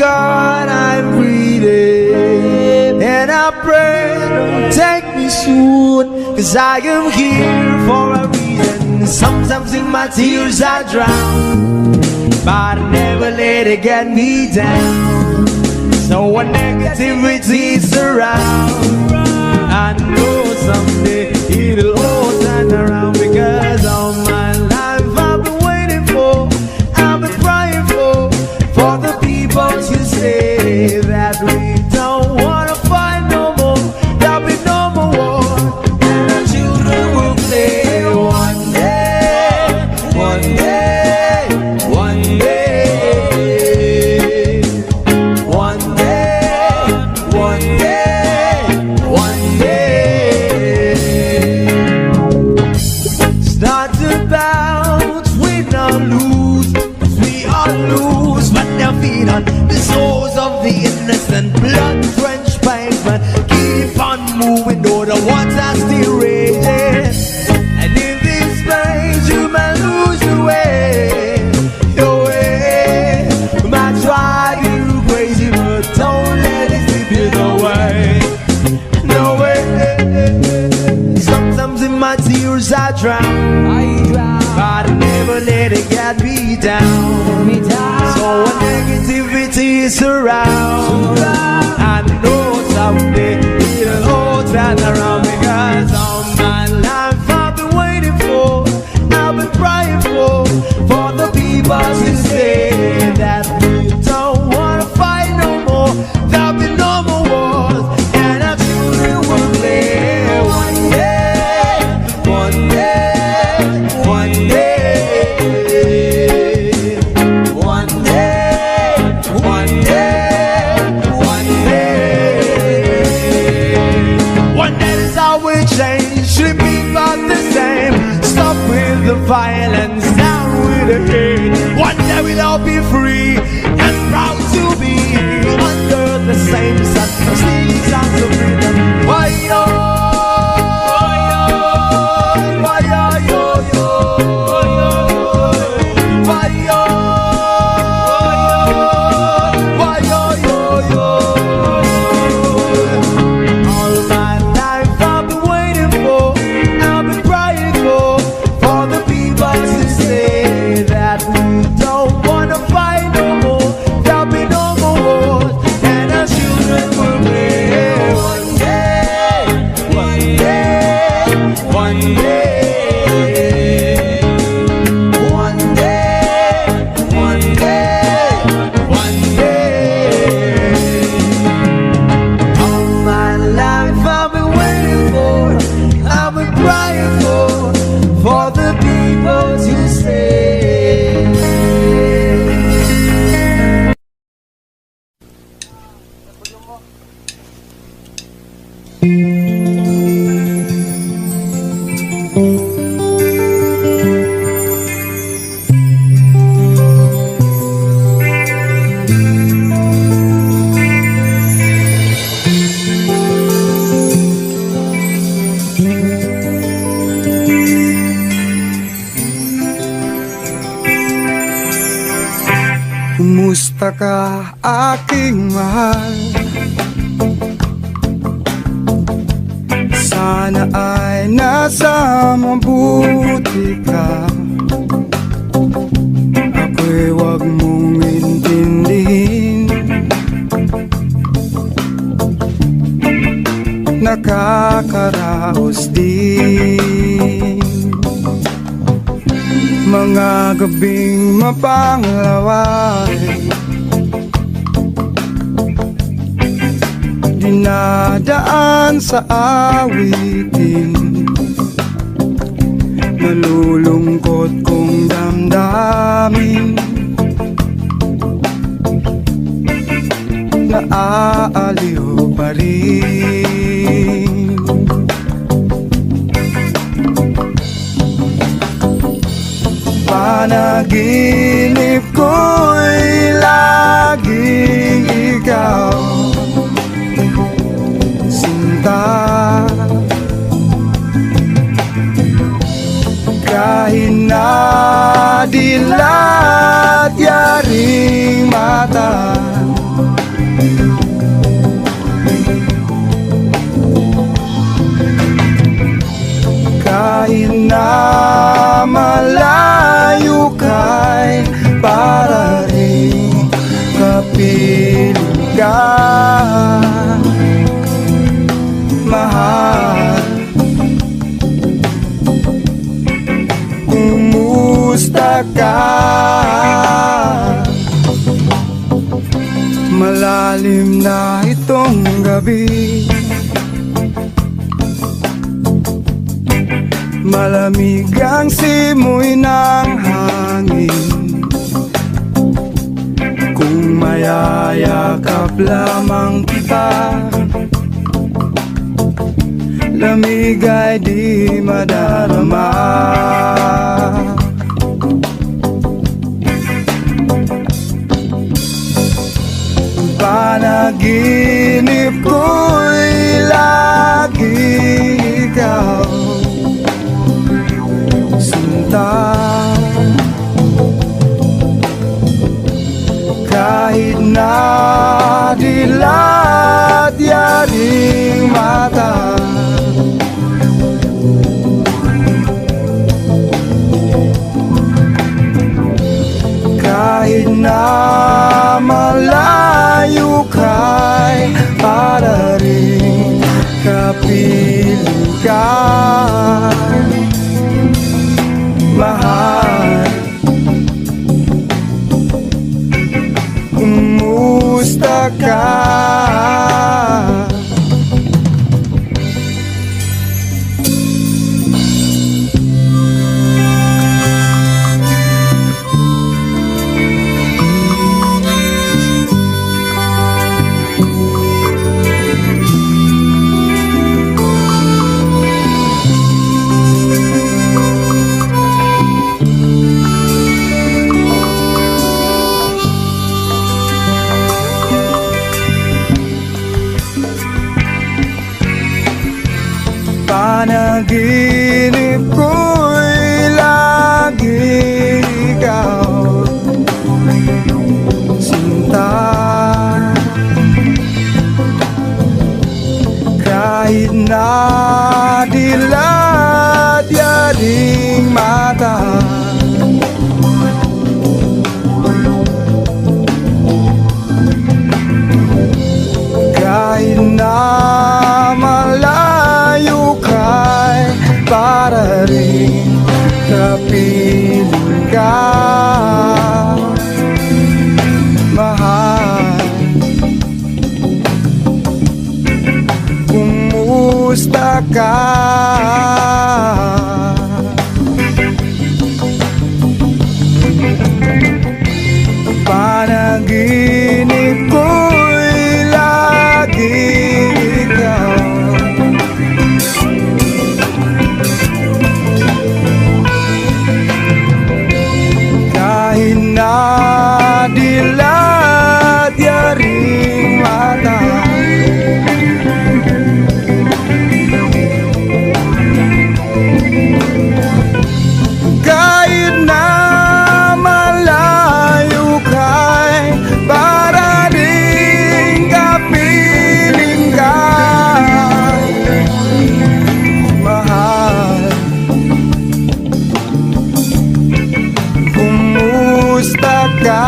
God I'm breathing, and I pray don't take me soon, 'cause I am here for a reason. Sometimes in my tears I drown, but I never let it get me down. So when negativity is around, I know someday it'll all turn around, because all my life I've been waiting for, I've been crying for the people to say that we don't wanna fight no more, there'll be no more war, and our children will play. One day, one day, one day, one day, one day, one day. Start to bounce, we don't lose, 'cause we all lose, but their feet on the souls of the innocent, blood-drenched pavement. Keep on moving, though the water's still raging. And in this place you may lose your way, your way. Might drive you crazy, but don't let it slip you away. No way. Sometimes in my tears I drown, but I never let it get me down. So when negativity is around, I know someday it'll all turn around, because all my life I've been waiting for, I've been crying for the people to say that we don't wanna fight no more, there'll be no more wars, and our children will play. One day, one day, one day, one day, one day, one day. One day is how we change, should be about the same. Stop with the violence, down with the hate. One day we'll all be free and proud to be under the same sun, singing songs of freedom. Why yo, why yo, yo, yo, why yo, why yo, yo, yo. All my life I've been waiting for, I've been crying for the people to say that we don't wanna fight no more, there'll be no more wars, and our children will live. One day, one day, one day, one day, one day, one day. All my life I've been waiting for, I've been crying for the people to say. Kumusta ka, aking mahal? Sana ay nasa mabuti ka. Ako'y wag mong intindihin, nakakaraos din. Mga gabing mapanglaway, dinadaan sa awitin. Nalulungkot kong damdamin, naaaliw pa rin. Panaginip ko'y laging ikaw, sinta. Kahit na dilat yaring mata, malayo ka'y para rin kapiling ka, mahal. Kumusta ka? Malalim na itong gabi, malamig ang simoy ng hangin. Kung mayayakap lamang kita, lamig ay di madarama. Panaginip ko'y lagi ikaw, sinta. Kahit na dilat yaring mata, kahit na malayo ka'y para rin kapiling ka, mahal. Kumusta ka? Panaginip ko'y lagi ikaw, sinta. Kahit na dilat yaring mata, kahit na malayo ka'y para rin kapiling ka, mahal. Kumusta ka? Panaginip ko'y lagi ikaw, kahit na dilat yaring mata, kahit na malayo ka'y para rin kapiling ka, mahal. Kumusta ka?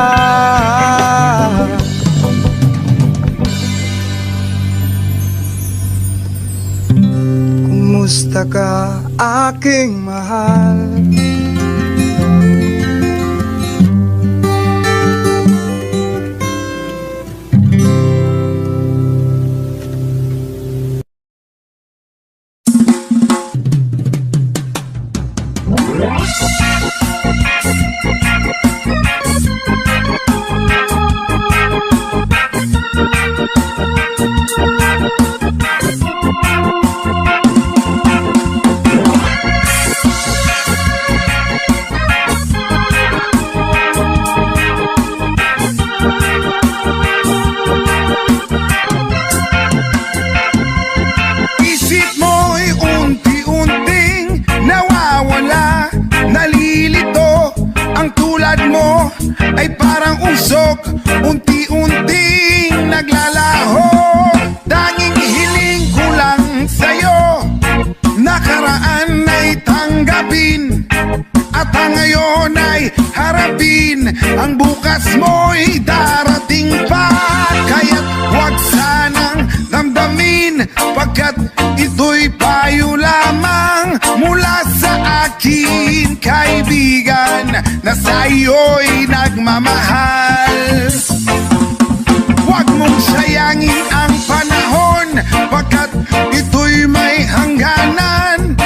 Kumusta ka, aking mahal? Ay parang usok, unti-unting naglalaho. Tanging hiling ko lang sa'yo, nakaraan ay tanggapin, at bata ngayon ay harapin, ang bukas mo'y darating pa. Kaya't huwag sanang damdamin, pagkat ito'y payo lamang mula sa akin, kaibigan, na sa iyo'y nagmamahal. Huwag mong sayangin ang panahon, pagkat ito'y may hangganan.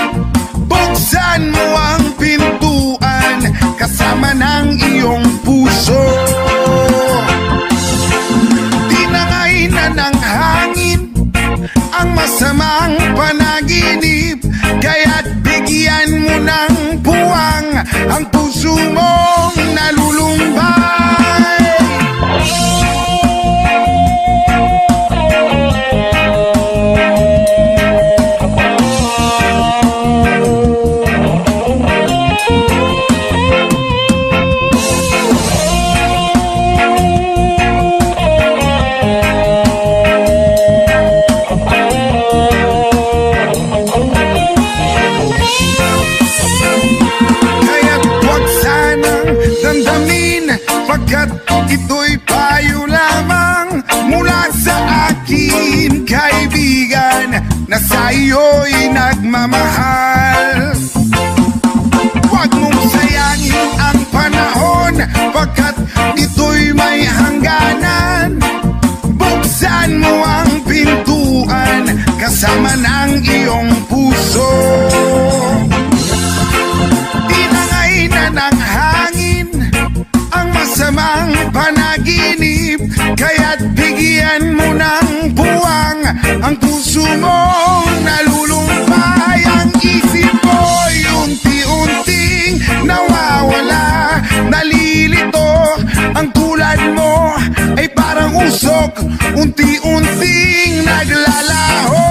Buksan mo ang pintuan kasama ng iyong puso. Tinangay na ng hangin ang masamang panaginip, kaya't bigyan mo ng puwang ang puso mong nalulumbay. Pagkat ito'y payo lamang mula sa akin, kaibigan, na sa iyo'y nagmamahal. Huwag mong sayangin ang panahon, pagkat ito'y may hangganan. Buksan mo ang pintuan kasama ng iyong puso. Tinangay na ng hangin ang masamang panaginip, kaya't bigyan mo ng puwang ang puso mong nalulumbay. Ang isip mo'y unti-unting nawawala, nalilito, ang tulad mo ay parang usok, unti-unting naglalaho.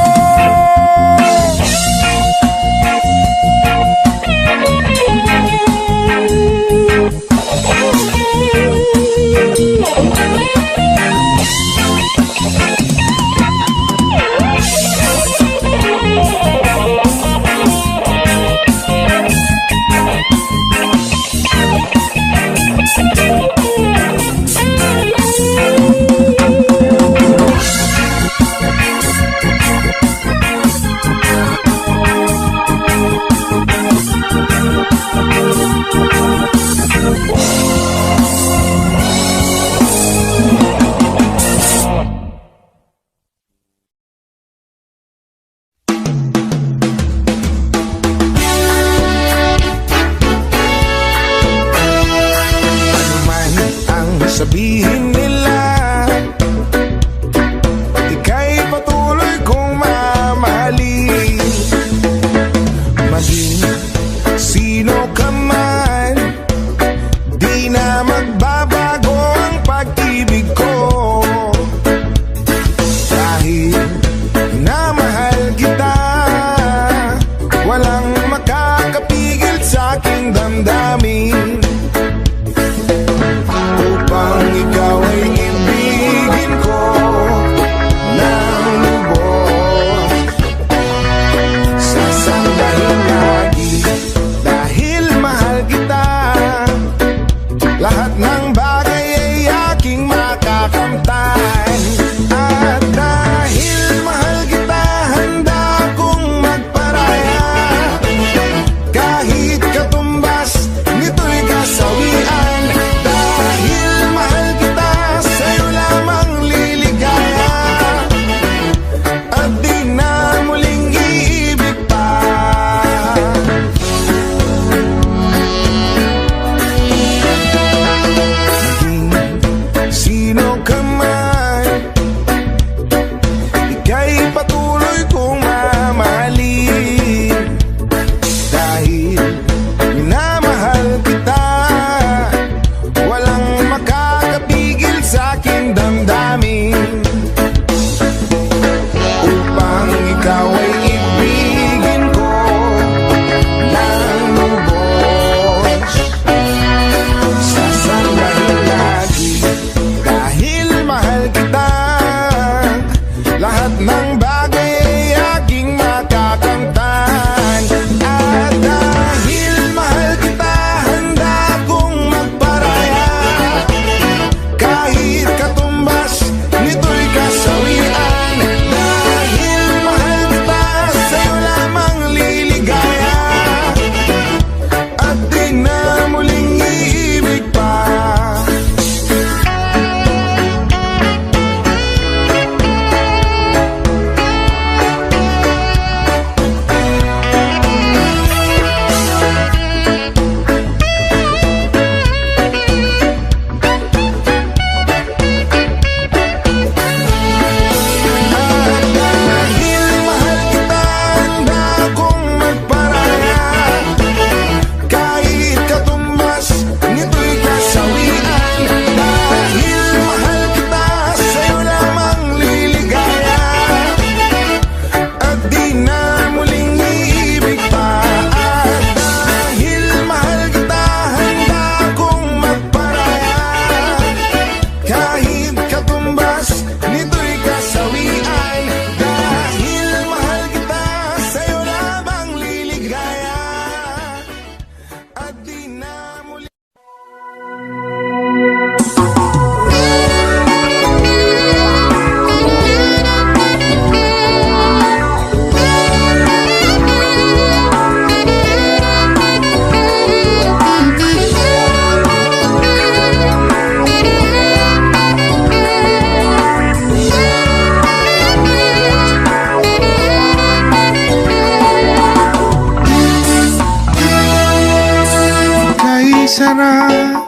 Kay sarap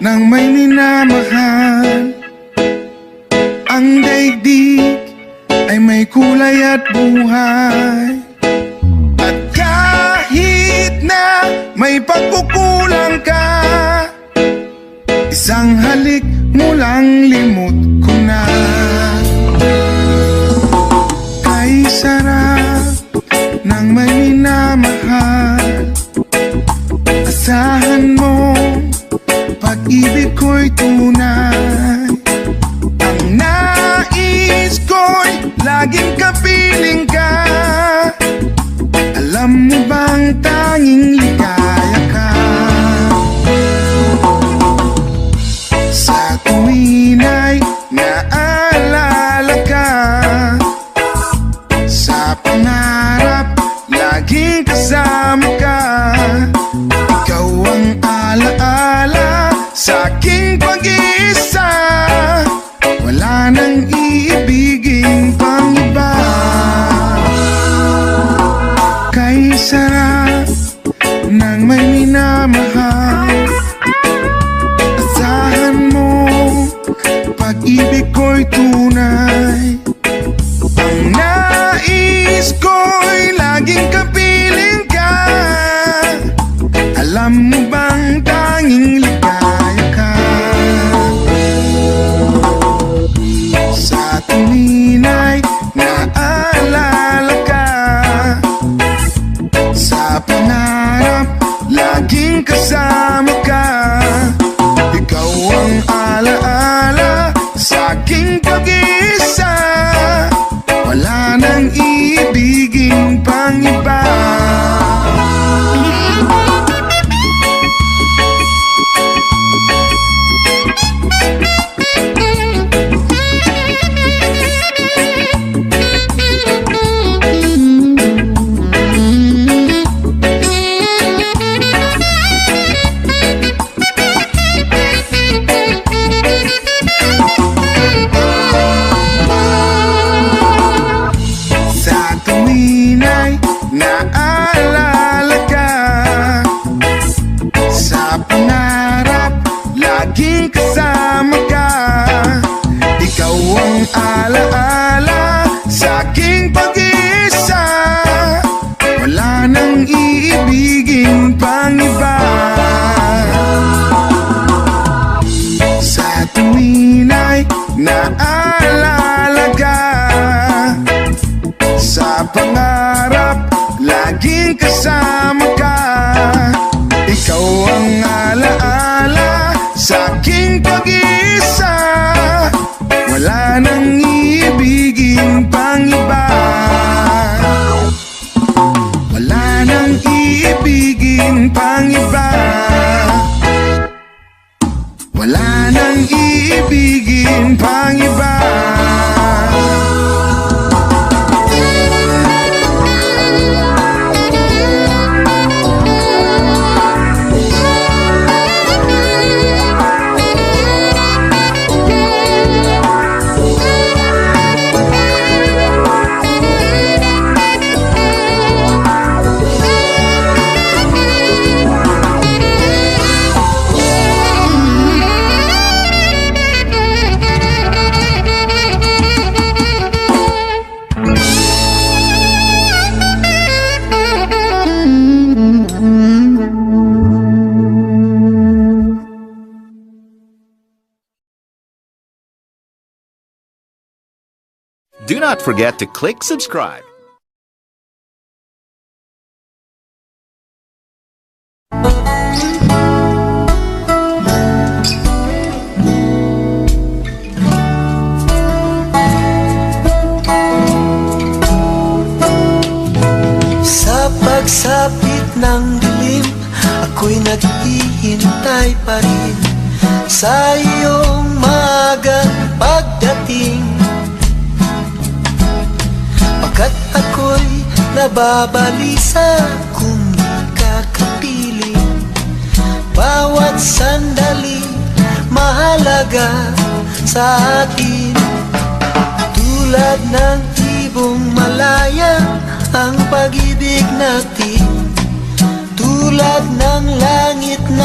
ng may minamahal. Ang daigdig ay may kulay at buhay. At kahit na may pagkukulang ka, isang halik mo lang limot ko na. Kay sarap ng may minamahal. Asahan mo, pag-ibig ko'y tunay. Ang nais ko'y laging kapiling ka. Alam mo bang tanging ligaya ka? Sa tuwin ay naalala ka. Sa pangarap, laging kasama ka. Ikaw ang alaala sa aking pag-iisa. Wala nang iibigin pang iba. Kay sarap ng may minamahal. Asahan mo, pag-ibig ko'y tunay. Ang nais ko'y laging kapiling ka. Alam mo bang tanging ligaya ka? Sa tuwin ay naalala ka. Sa pangarap, laging kasama ka. Ikaw ang alaala sa aking pag-iisa. Wala nang iibigin pang iba. Sa tuwin ay naalala ka. Sa pangarap, laging kasama ka. Ikaw ang alaala sa aking pag-iisa. Wala nang iibigin pang iba. Sa tuwin ay naalala ka. Sa pangarap, laging kasama ka. Ikaw ang alaala sa aking pag-iisa. Wala nang iibigin pang iba. Wala nang iibigin pang iba. Wala nang iibigin pang iba. Do not forget to click subscribe. Sa pagsapit ng dilim, ako'y naghihintay pa rin sa iyong maagang pagdating. Pagkat ako'y nababalisa kung di ka kapiling. Bawat sandali mahalaga sa atin. Tulad ng ibong malaya ang pag-ibig natin. Tulad ng langit na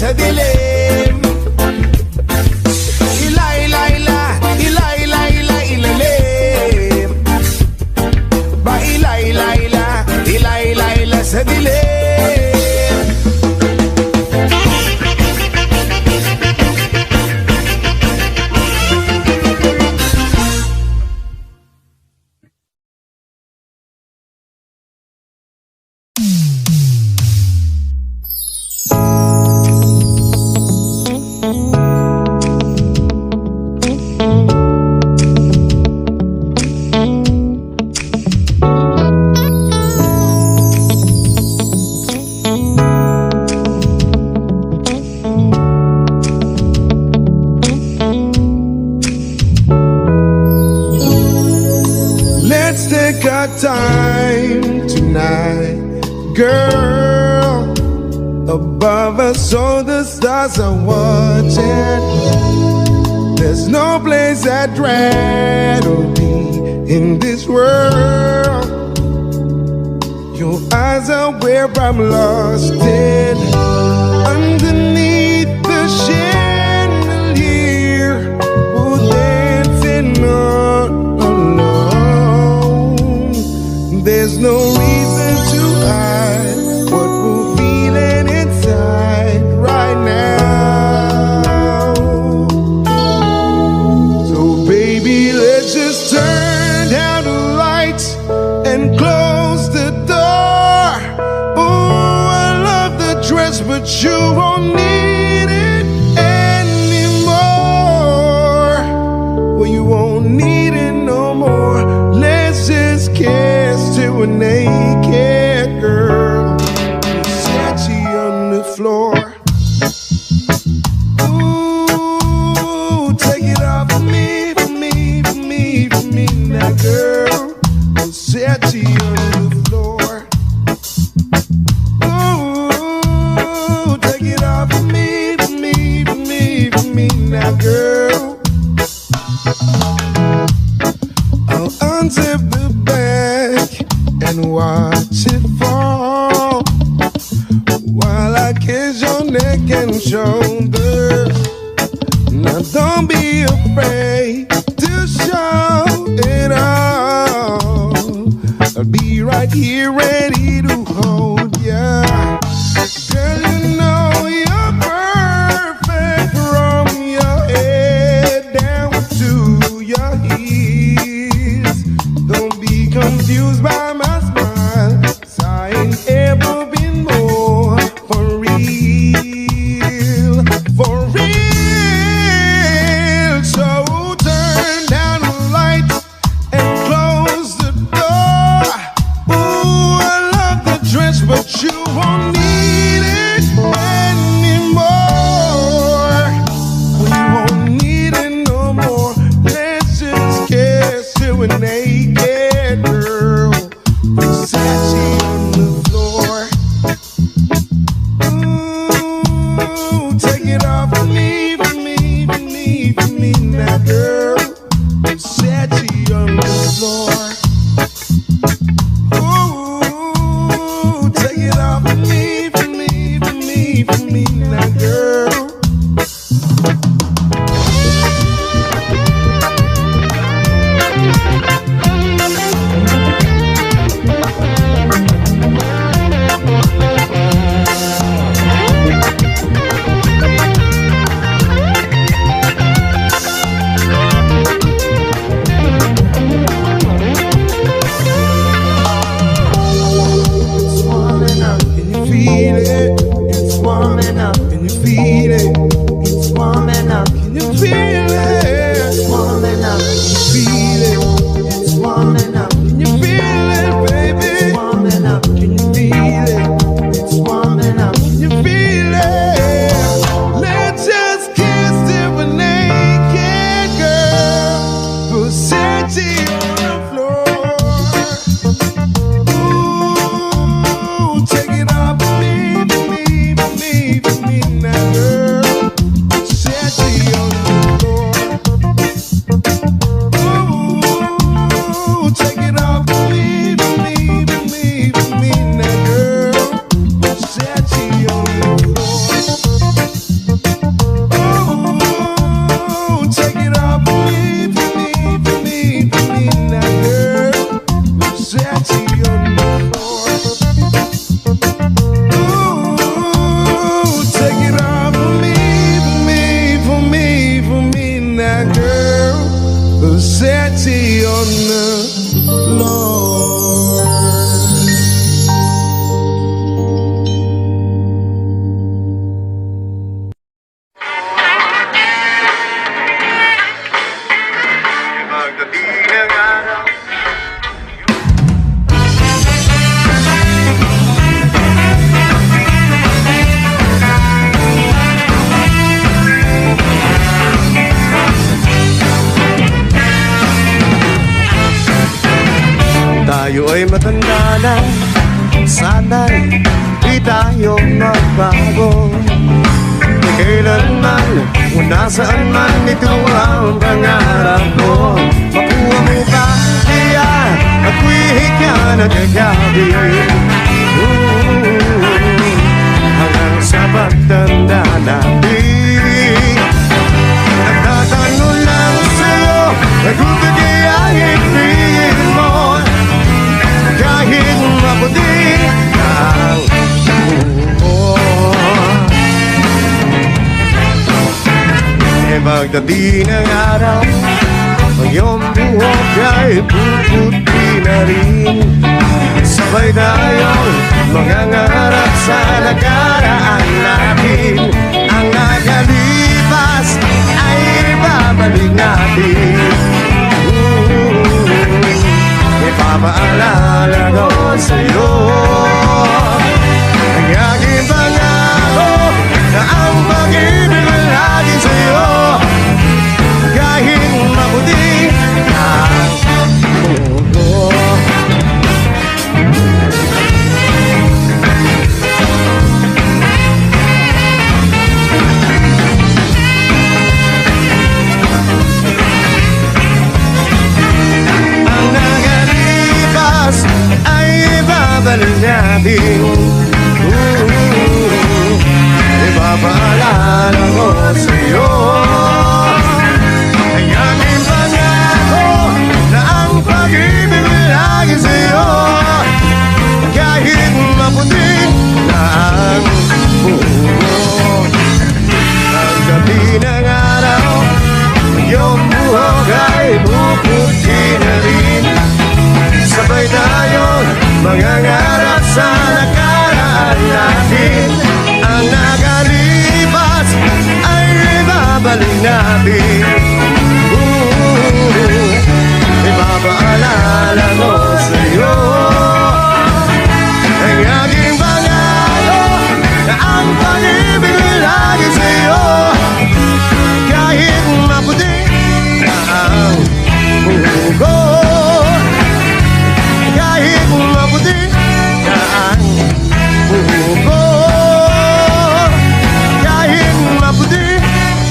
sa dilim. Ilalim. Ba ilaila sa dilim. Let's take our time tonight, girl. Above us, all the stars are watching. There's no place I'd rather be in this world. Your eyes are where I'm lost in. Underneath the chandelier, we're dancing on alone. There's no reason to hide what we're feeling inside right now. So baby, let's just turn down the lights and close the door. Oh, I love the dress, but you won't need it anymore. Well, you won't need it no more. Let's just kiss to a naked girl. Versace on the floor. Ooh, take it off for me, for me, for me, for me now, girl. Versace on the floor. Ooh, take it off for me, for me, for me, for me now, girl. I'll unzip the bag and watch it fall while I kiss your neck and shoulders. Now don't be afraid to show it all. I'll be right here ready to hold ya. Girl, you know you're perfect from your head down to your heels. Don't be confused by my smile, 'cause I ain't ever been more for real, for real. So turn down the lights and close the door. Ooh, I love the dress, but you won't need it anymore. Well, you won't need it no more. Let's just kiss to a naked girl. Versace on the floor. Ooh, take it off for me, for me, for me, for me now, girl. Versace on the floor. Ooh, take it off for me, for me, for me, for me now, girl. It's warming up, can you feel it? It's warming up, can you feel it? It's warming up, can you feel it? It's warming up, can you feel it? It's warming up, can you feel it, baby? It's warming up, can you feel it? It's warming up, can you feel it? Let's just kiss to a naked girl. Versace on the floor. Ooh, take it off for me, for me, for me, for me now, girl. Ako'y matanda na, sana'y di tayo magbago. Di kailanman, kung nasaan man, ito ang pangarap ko. Makuha mo ba, kaya ako'y hikya na gagawin. Hanggang sa pagtanda natin, nagtatanong lang sa'yo, kung kagayahin mo, kahit maputi ang buhok. E pagdating ng araw, ang iyong buhok ay puputi na rin. Sabay tayong mangangarap sa nakaraan natin. Ang nakalipas ay babalik natin. Ipapaalala ko sa'yo ang aking pangako na ang pag-ibig ay lagi sa'yo. Kahit maputi ang mundo. Ang nakalipas ay babalik natin. Ipapaalala ko sa'yo ang aking pangako na ang pag-ibig ay lagi sa'yo. Kahit maputi na ang buhok. Ang gabi ng araw, iyong buhok ay puputi na rin. Sabay tayong mangangarap sa nakaraan natin. Ang nakalipas ay ibabalik natin. Ipapaalala ko sa'yo ang aking pangako na ang pag-ibig ay lagi sa'yo. Kahit maputi na ang buhok, kahit maputi na ang buhok, kahit maputi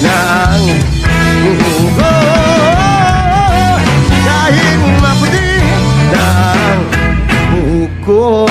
na ang buhok, kahit maputi na ang buhok.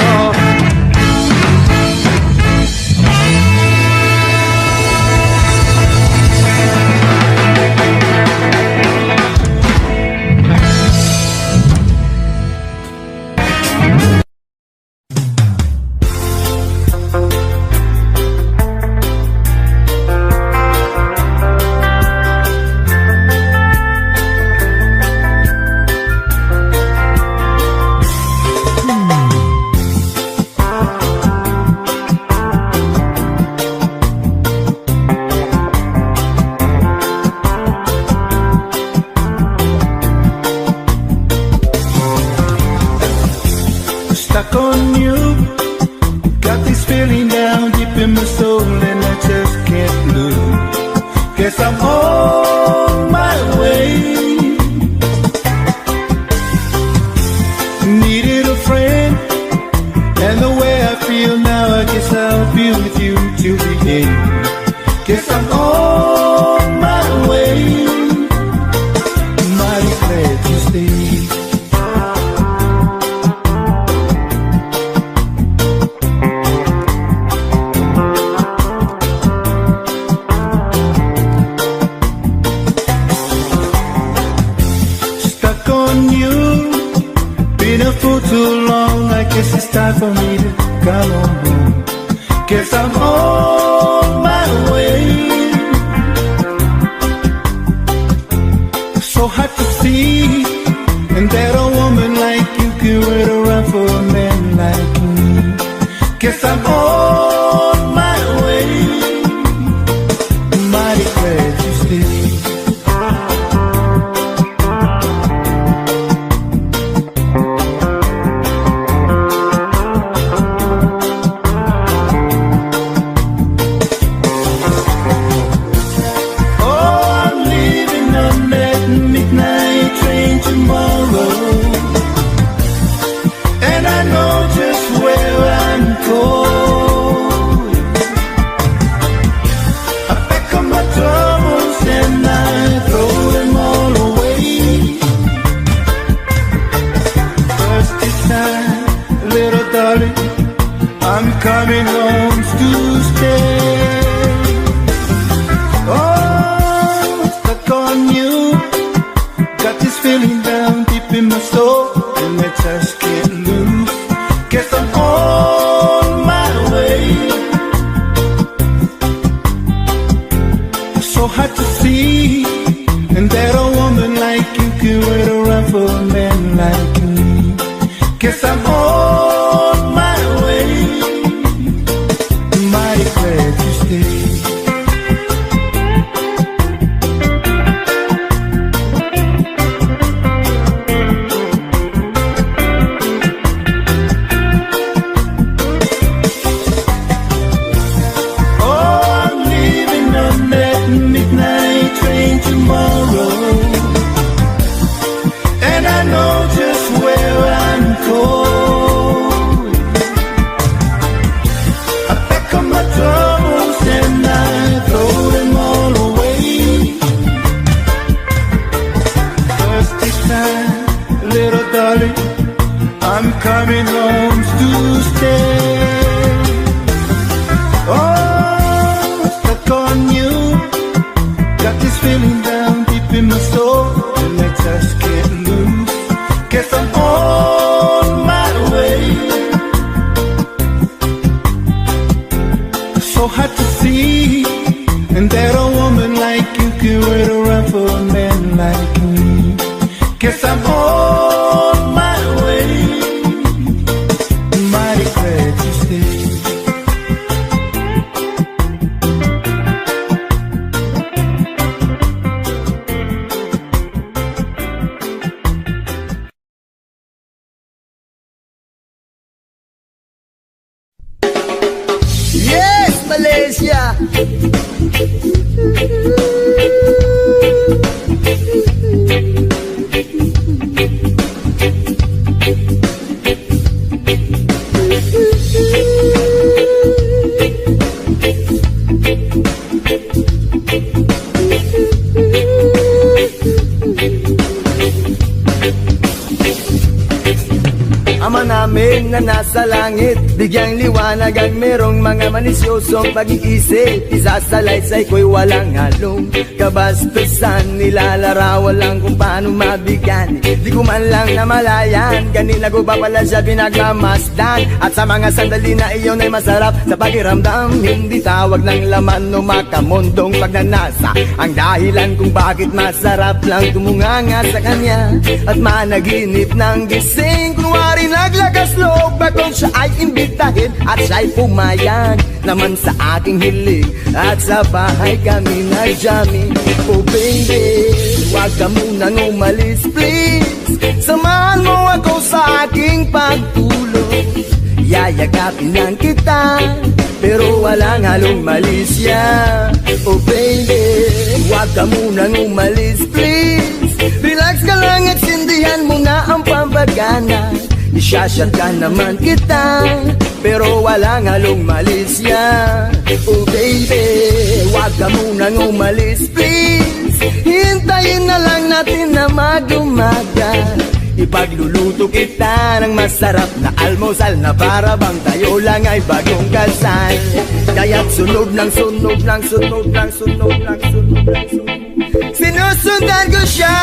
Stuck on you, got this feeling down deep in my soul and I just can't lose. Guess I'm on my way. Needed a friend, and the way I feel now, I guess I'll be with you till the end. Guess I'm on my way. Mighty glad you stayed. For too long, I guess it's time for me to come on home. Guess I'm on my way. So hard to see, and that a woman like you can wait around for a man like me. Guess I'm on my way. Mighty glad you stayed. Tomorrow, hard to see, and that a woman like you could wait around for a man like me. Guess I'm on my way, mighty glad you stayed. Tomorrow, and I know just where I'm going. I pack up my troubles and I throw them all away. First this time, little darling, I'm coming home to stay. Oh, stuck on you. Got this feeling down deep in my soul, and I just can't lose. Guess I'm on my way. So hard to see, and that a woman like you could wait around for a man like me. Guess I'm on my way, mighty glad you stayed. Yes, Malaysia! Ama namin na nasa langit, bigyang liwanag ang merong mga manisyosong pag-iisip. Isasalaysay ko'y walang halong kabastusan, nilalarawan lang kung paano mabigyan. Di ko man lang namalayan, kanina ko pa pala siya pinagmamasdan. At sa mga sandali na iyon ay masarap sa pakiramdam, hindi tawag ng laman o makamundong pagnanasa ang dahilan kung bakit masarap lang tumunganga sa kanya at managinip ng gising. Kunwari naglakas loob akong siya ay imbitahin at siya'y pumayag naman sa aking hiling. At sa bahay kami nag-jamming. Oh baby, huwag ka munang umalis please, samahan mo ako sa aking pagtulog. Yayagapin lang kita pero walang halong malisya. Oh baby, huwag ka munang umalis please, relax ka lang at sindihan mo na ang pampagana. Isyashot ka naman kita pero walang halong malisya. Oh baby, huwag ka munang umalis please, hintayin na lang natin na mag-umaga. Ipagluluto kita ng masarap na almusal na para bang tayo lang ay bagong kasal. Kaya't sunod ng sunod ng sunod ng sunod ng sunod ng sunod, sinusundan ko siya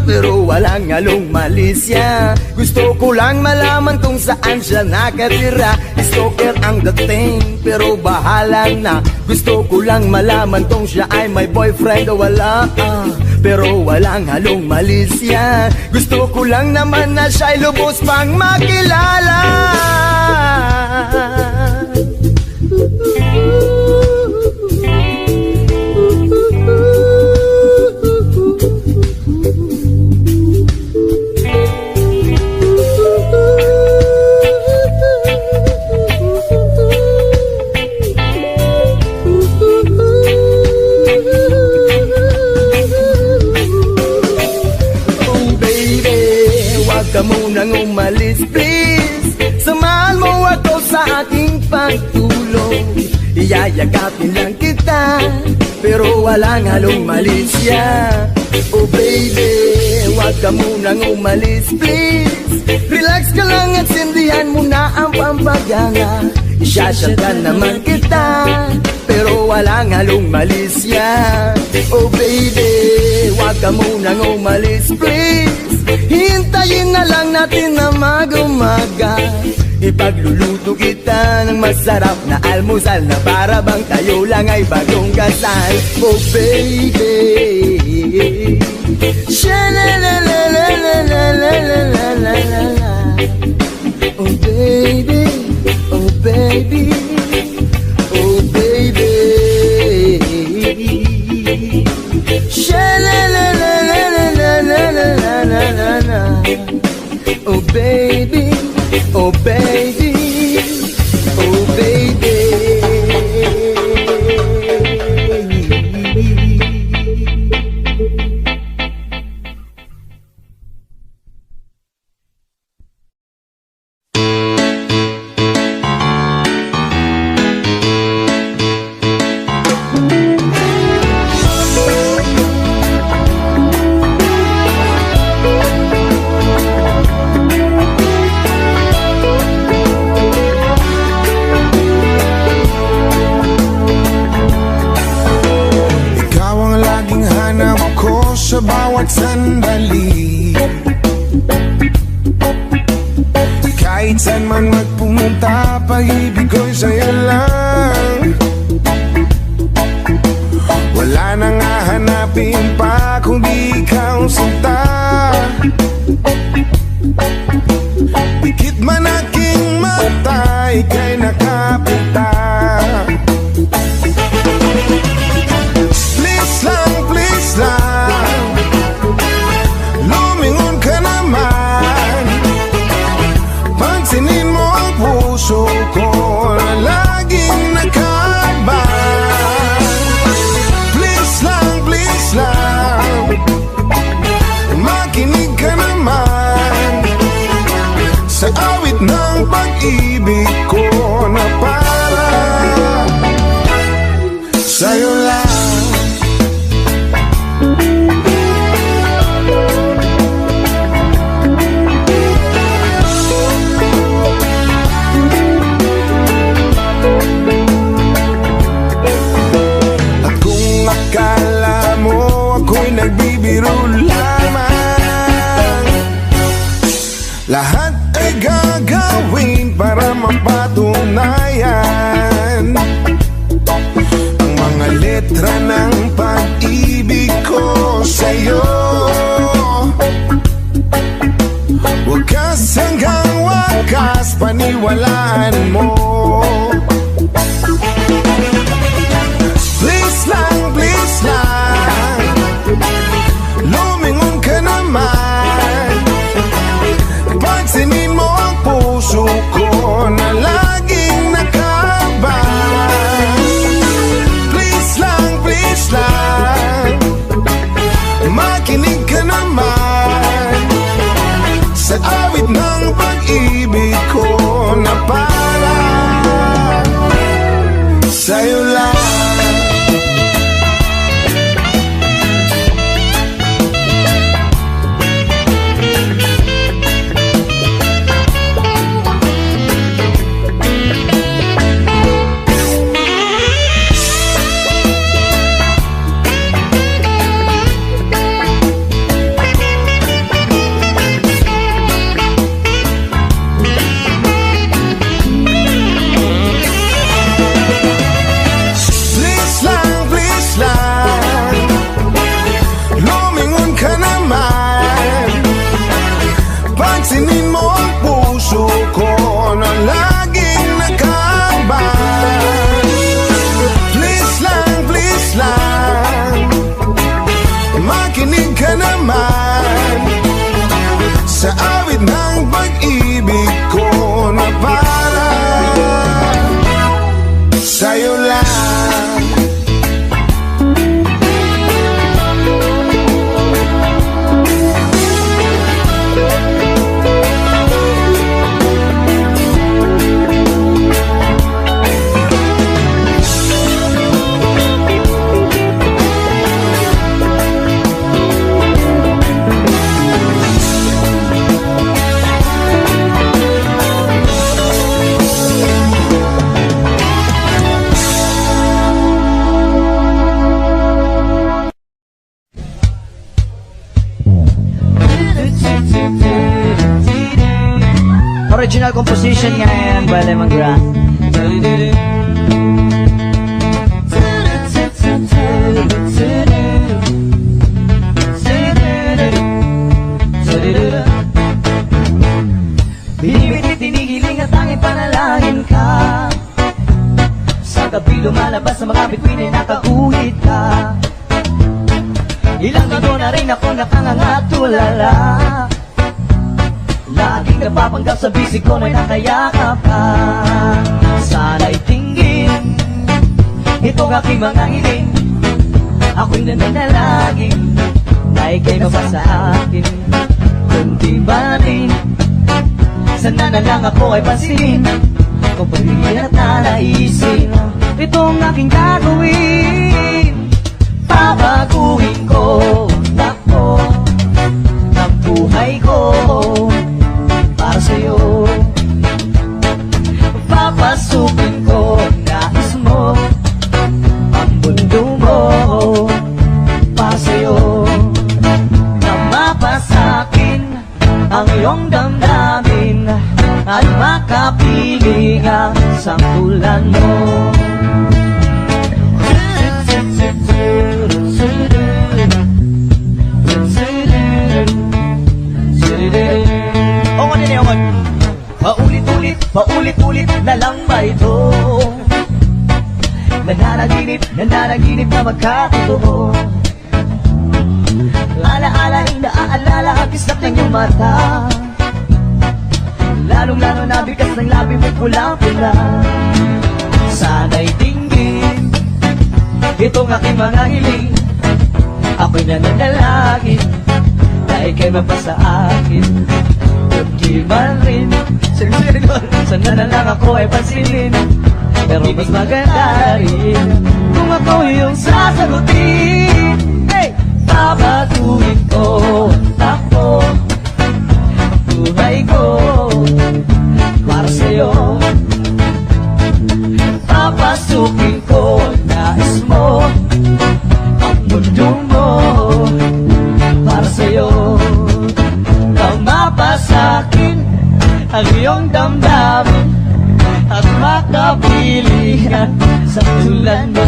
pero walang halong malisya. Gusto ko lang malaman kung saan siya nakatira. Stalker ang dating pero bahala na. Gusto ko lang malaman kung siya ay may boyfriend o wala, pero walang halong malisya. Gusto ko lang naman na siya'y lubos pang makilala. Ka munang umalis please, samahan mo ako sa aking pagtulog. Iyayagapin lang kita pero walang halong malisya. Oh baby, huwag ka munang umalis please, relax ka lang at sindihan mo na ang pampagana. Isyashot ka naman kita pero walang halong malisya. Oh baby, huwag ka munang umalis please, hintayin na lang natin na mag-umaga. Ipagluluto kita ng masarap na almusal na para bang tayo lang ay bagong kasal. Oh baby, sha-la-la-la-la-la-la-la-la-la-la. Oh baby, oh baby, oh baby, sha-la-la-la-la-la-la-la-la-la. Oh baby, oh baby, oh baby. Sa bawat sandali, kahit saan man magpumunta, pag-ibig ko'y sa'yo lang. Wala nang hahanapin pa kundi ikaw sinta. Dikit man aking mata, ika'y nakapita. Please lang, please lang, lumingon ka naman. Pansinin mo ang puso ko na laging nakaban. Please lang, makinig ka naman sa awit ng pag-ibig ko na para sa'yo lang. Nagbibiro lamang, lahat ay gagawin para mapatunayan ang mga letra ng pag-ibig ko sa'yo. Wakas hanggang wakas, paniwalaan mo. Please lang, lumingon ka naman. Pansinin mo ang puso ko na laging nakaban. Please lang, makinig ka naman sa awit ng pag-ibig ko na para Original composition nga yan by Lemongrass. Binibit, tinigiling at tanging panalangin ka. Sa gabi lumalabas sa mga bituin ay nakauhit ka. Ilang gabi na rin ako nakangangatulala. Laging napapanggap sa bisig ko may nakayakap ka. Sana'y tinggin itong aking mga hiling. Ako'y nananalangin na ika'y mapasa akin. Kundi ba rin sana na lang ako ay pansinin kung pagiging at nalaisin itong aking gagawin. Babaguhin ko ang takbo ng buhay ko para sa'yo. Papasukin ko ang nais mo, ang mundo mo para sa'yo. Na mapasakin ang iyong damdamin at makapiling ang sangkulan mo. Paulit-ulit na lang ba ito? Nananaginip na magkatotoo. Alaala, naaalala ang kislap ng iyong mata. Lalong-lalo na bigas ng labi mo'y pulang-pula. Sana'y tingin itong aking mga hiling. Ako'y nananalangin na ika'y mapasa akin. Kundi man rin sana na lang ako ay pansinin. Pero mas maganda rin kung ako yung sasagutin. Hey! Babatuhin ko ang takbo ang buhay ko para sa'yo. Papasukin ko ang nais mo, ang mundo mo para sa'yo. Nang mapasakin ang iyong damdamin at makapilingan sa tulad mo.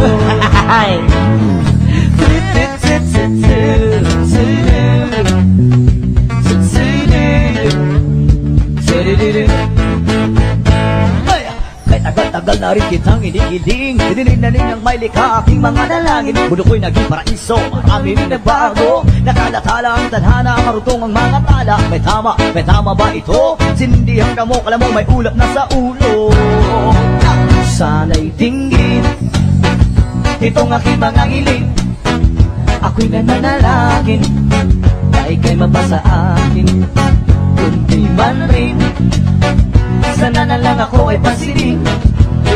Kahit tagal-tagal na rin kitang inigiling, dinilig na ninyang may likha aking mga dalangin. Mundo ko'y naging paraiso, marami rin nagbago. Nakalatala ang tadhana, marutong ang mga tala. May tama ba ito? Sindihan ka mo, kala mo may ulap na sa ulo. Sana'y tingin itong aking mga hiling. Ako'y nananalangin na ika'y mapasa akin. Kundi man rin sana na lang ako ay pansinin.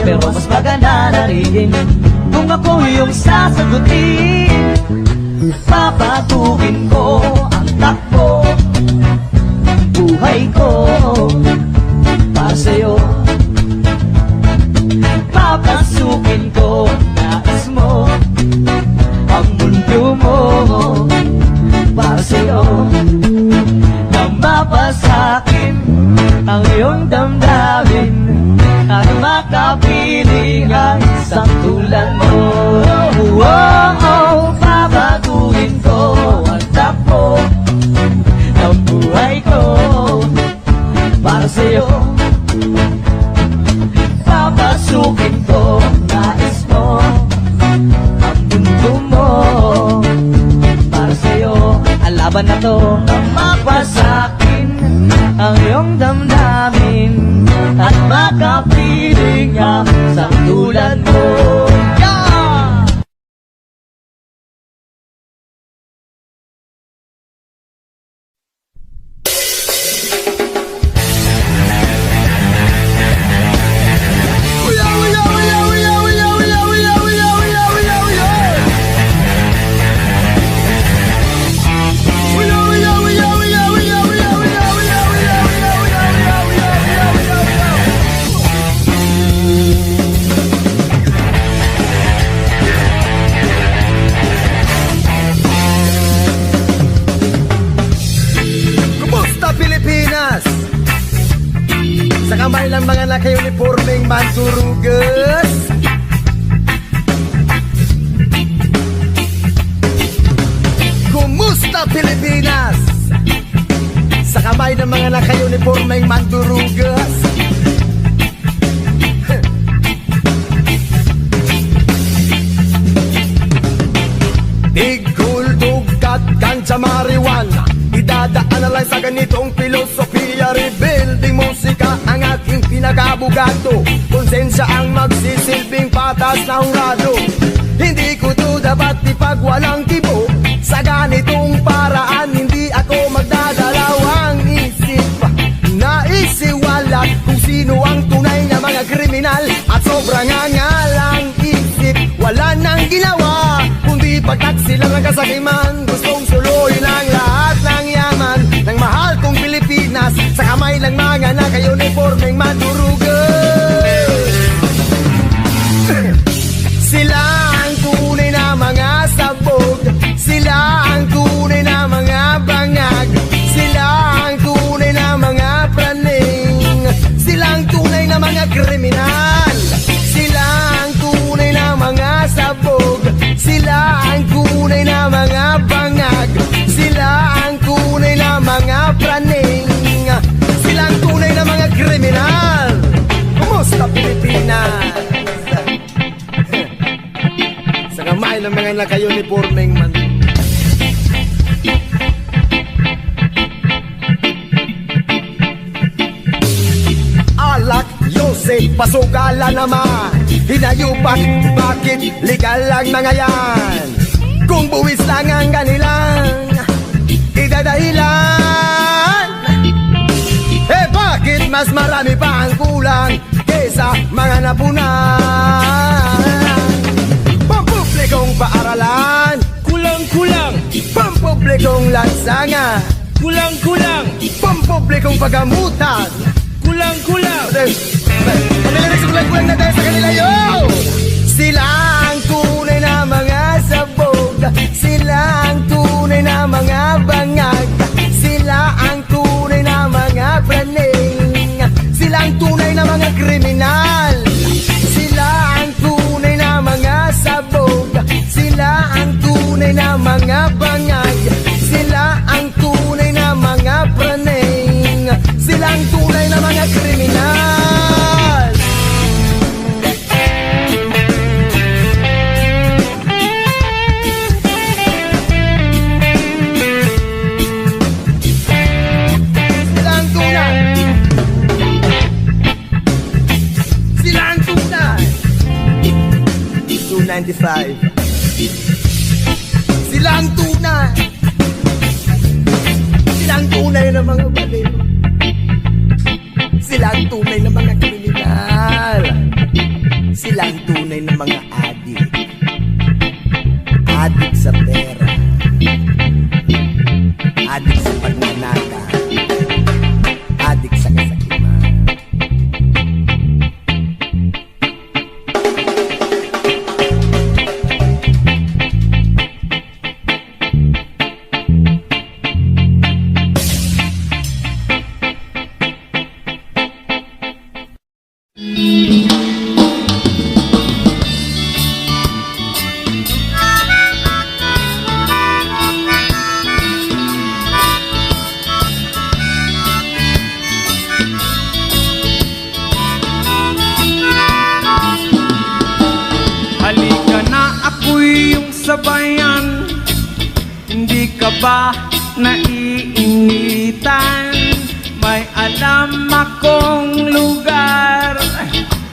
Pero mas maganda na rin kung ako yung sasagutin. Papatuhin ko ang takbo ng buhay ko para sa'yo. Papasukin ko ang nais mo, ang mundo mo para sa'yo. Nang mapasakin ang iyong damdamin at makapiling ang sangkulan mo. Babaguhin ko ang takbo ng buhay ko para sa'yo. Papasukin ko ang nais mo, ang mundo mo para sa'yo. Ang laban na to nang mapasakin ang iyong damdamin at makapiling ang sangkulan mo. naka-uniformeng manturugas. Kumusta Pilipinas? Sa kamay ng mga naka-uniformeng manturugas. Tigultugkat ganja marijuana, idadaan na lang sa ganitong filosofiya. Rebuilding musika ang aking pinag-abugado, konsensya ang magsisilbing patas na hurado. Hindi ko to dapat ipagwalang tibo, sa ganitong paraan hindi ako magdadalawang isip. Naisiwalat kung sino ang tunay na mga kriminal, at sobrang angalang isip. Wala nang ginawa kundi pagtaksilan ng kasakiman. Gustong suluhin ang lahat ng yaman ng mahal kong Pilipinas sa kamay ng mga naka-uniformeng mandurugan. Sila ang tunay na mga sabog, sila ang tunay na mga bangag, sila ang tunay na mga praning, sila ang tunay na mga kriminal, sila ang tunay na mga sabog, sila ang tunay na mga bangag, sila ang tunay na mga praning, sila ang tunay na mga kriminal. Kumusta Pilipinas? Sa kamay ng mga naka-uniformeng man. Alak, Yosef, pasugala naman. Hinayupak, bakit legal lang mga yan? Kung buwis lang ang kanilang idadahilan, eh bakit mas marami pa ang kulang kesa mga napunan? Pampublikong paaralan, Kulang-kulang, pampublikong lansangan, kulang-kulang, pampublikong pagamutan. kulang-kulang. Pamilinig sa kulang-kulang na tayo sa kanila, yo! Sila ang tunay na mga sabog, sila ang tunay na mga bangag, sila ang tunay na mga praning, sila ang tunay na mga kriminal, sila ang tunay na mga sabog, sila ang tunay na mga bangag, sila ang tunay na mga praning, sila ang tunay na mga kriminal. Sila ang tunay. Sila ang tunay. 295. Sila ang tunay. Sila ang tunay na mga baliw. Sila ang tunay na mga kriminal. Sila ang tunay na mga adik. Adik sa pera. Adik sa pagnanaka. Adik sa kasakiman. Halika na, ako'y iyong sabayan. Hindi ka ba naiinitan? May alam akong lugar,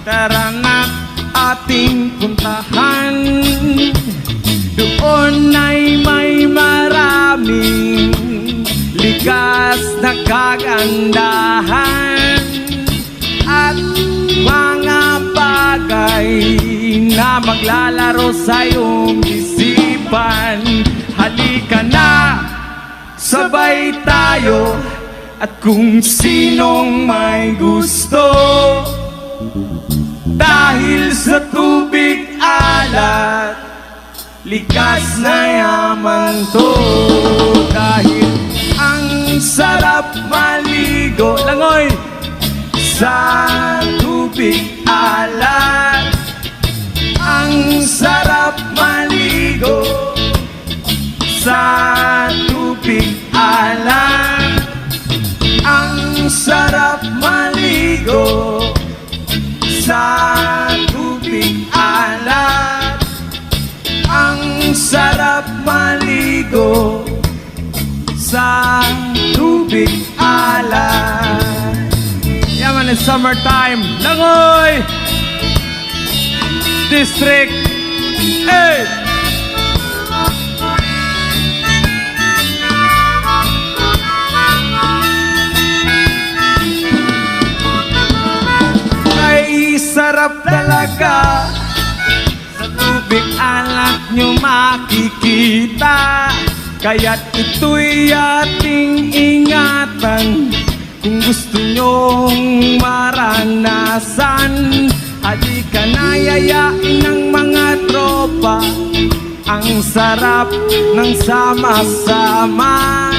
tara na't ating puntahan. Doon ay may maraming likas na kagandahan at mga bagay na maglalaro sa iyong isipan. Halika na, sabay tayo, at kung sinong may gusto, dahil sa tubig alat, likas na yaman to. Dahil ang sarap maligo, langoy, sa tubig tubig alat. Ang sarap maligo sa tubig alat. Ang sarap maligo sa tubig alat. Ang sarap maligo sa tubig alat. Yaman, it's summertime. Langoy! District 8. Ay, sarap talaga. Sa tubig alat nyo makikita. Kaya't ito'y ating ingatan. Kung gusto nyong maranasan, halika na, yayain ng mga tropa. Ang sarap ng sama-sama.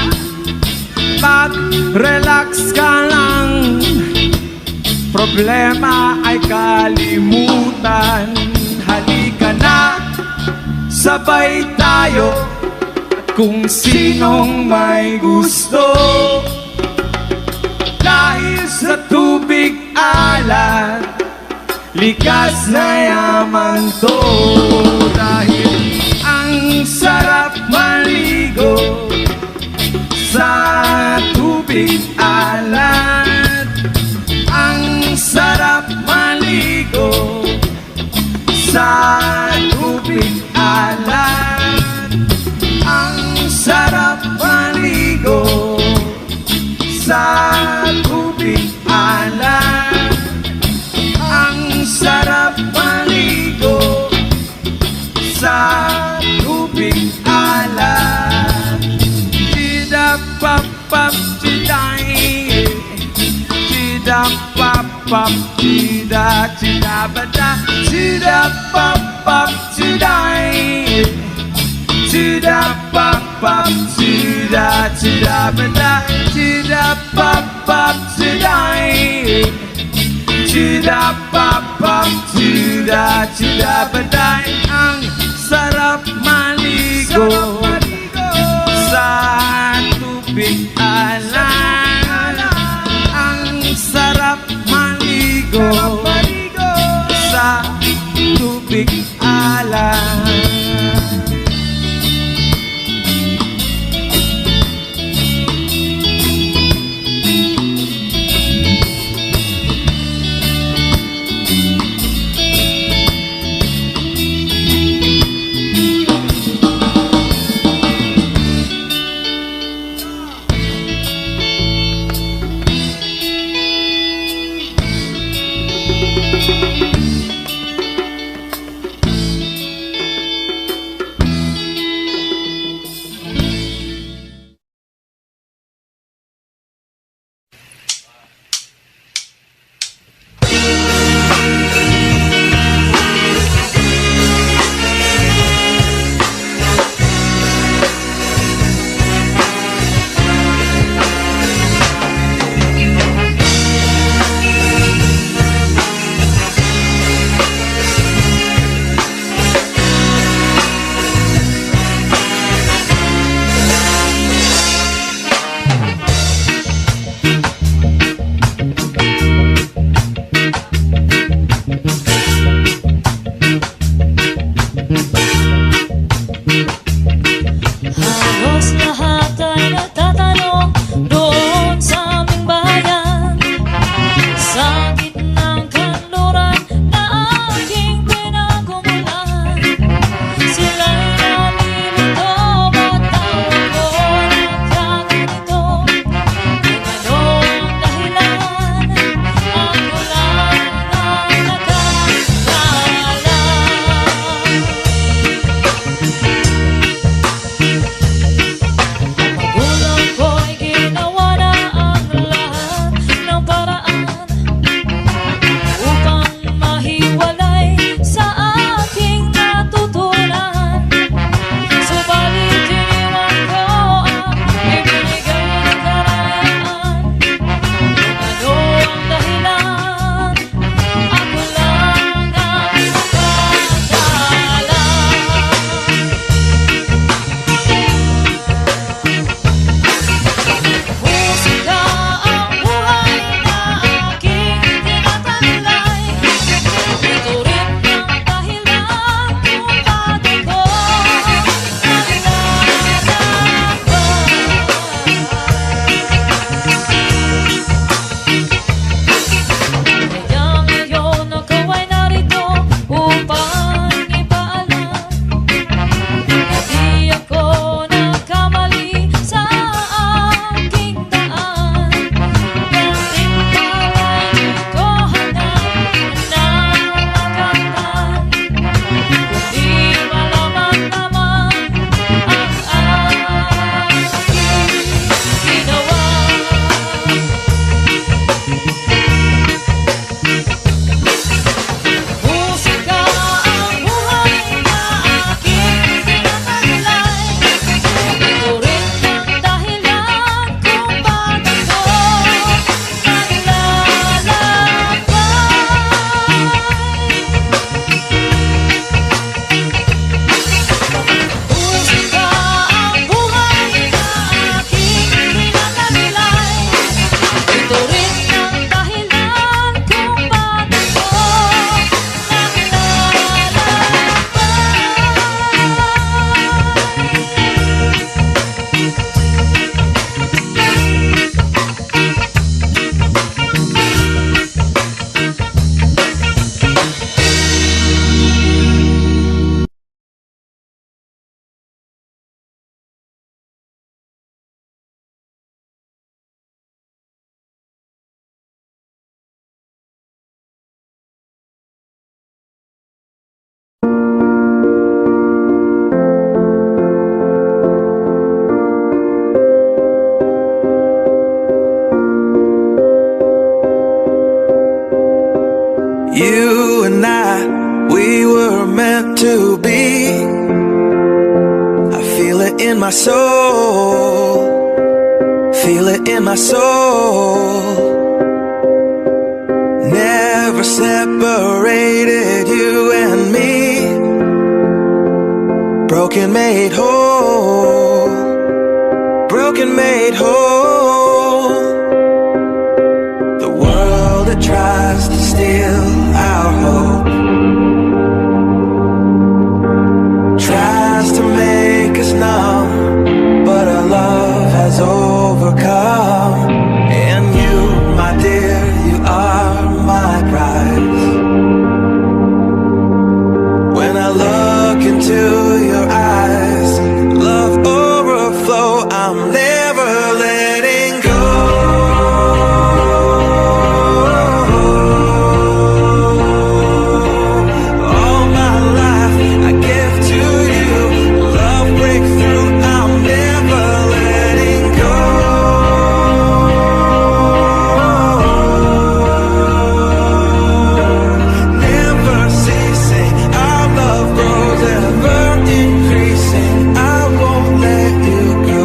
Pag-relax ka lang, problema ay kalimutan. Halika na, sabay tayo. At kung sinong may gusto, dahil sa tubig alat, likas na yaman to. Dahil ang sarap maligo sa tubig alat. Ang sarap maligo sa tubig alat. Ang sarap maligo sa tubig alat. Ang sarap maligo sa tubig alat. Chida-pap-pap, chiday. Chida-pap-pap, chida, chida-bada. Chida-pap-pap, chiday. Chida-pap-pap, chida, chida-bada. Chida-pap-pap, chiday. Chida-pap-pap, chida, chida-bada. Ang sarap maligo sa tubig alat. Ang sarap maligo sa tubig alat. You and I, we were meant to be. I feel it in my soul. Feel it in my soul. Never separated, you and me. Broken made whole. Broken made whole. The world that tries to steal our hope tries to make us numb, but our love has overcome. And you, my dear, you are my prize. When I look into your eyes, love overflow, I'm never letting go. All my life I give to you. Love breakthrough, I'm never letting go. Never ceasing, our love grows ever increasing. I won't let you go.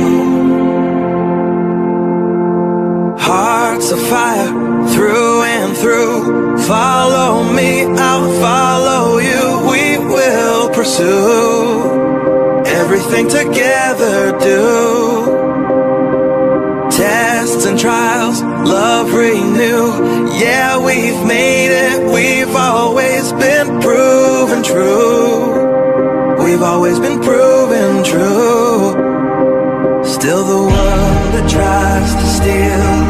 Hearts of fire through and through. Follow me, I'll follow you. We will pursue everything together. Do tests and trials, love renew. Yeah, we've made it. We've always been proven true. We've always been proven true. Still the world that tries to steal